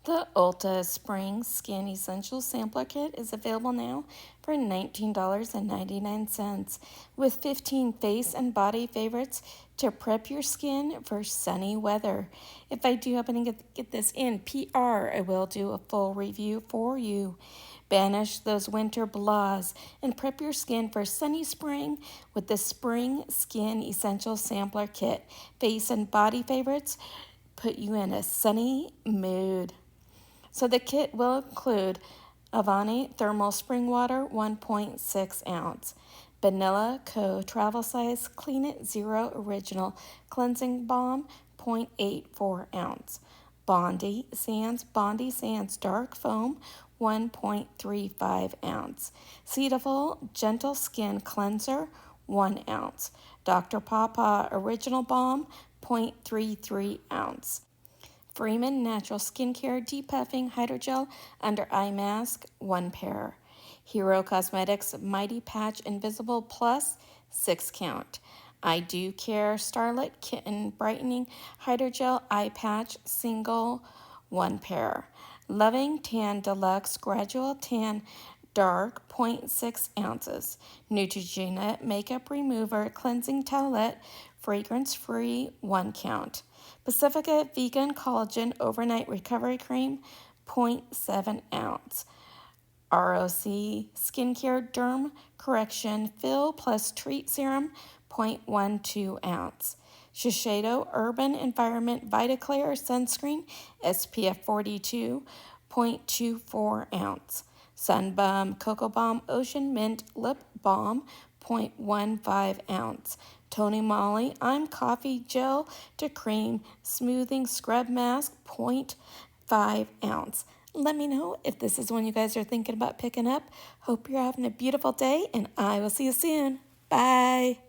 The ULTA Spring Skin Essential Sampler Kit is available now for $19.99 with 15 face and body favorites to prep your skin for sunny weather. If I do happen to get this in PR, I will do a full review for you. Banish those winter blahs and prep your skin for sunny spring with the Spring Skin Essential Sampler Kit. Face and body favorites put you in a sunny mood. So the kit will include Avani Thermal Spring Water 1.6 ounce, Vanilla Co. Travel Size Clean It Zero Original Cleansing Balm 0.84 ounce, Bondi Sands Dark Foam 1.35 ounce, Cetaphil Gentle Skin Cleanser 1 ounce, Dr. Pawpaw Original Balm 0.33 ounce. Freeman Natural Skincare Depuffing Hydrogel Under Eye Mask, 1 pair. Hero Cosmetics Mighty Patch Invisible Plus, 6 count. I Do Care Starlit Kitten Brightening Hydrogel Eye Patch, single, 1 pair. Loving Tan Deluxe Gradual Tan Dark, 0.6 ounces. Neutrogena Makeup Remover Cleansing Towelette, fragrance-free, 1 count. Pacifica Vegan Collagen Overnight Recovery Cream, 0.7 ounce. ROC Skincare Derm Correction Fill Plus Treat Serum, 0.12 ounce. Shiseido Urban Environment VitaClear Sunscreen SPF 42, 0.24 ounce. Sunbum Cocoa Balm Ocean Mint Lip Balm, 0.15 ounce. Tony Moly I'm Coffee Gel to Cream Smoothing Scrub Mask, 0.5 ounce. Let me know if this is one you guys are thinking about picking up. Hope you're having a beautiful day, and I will see you soon. Bye.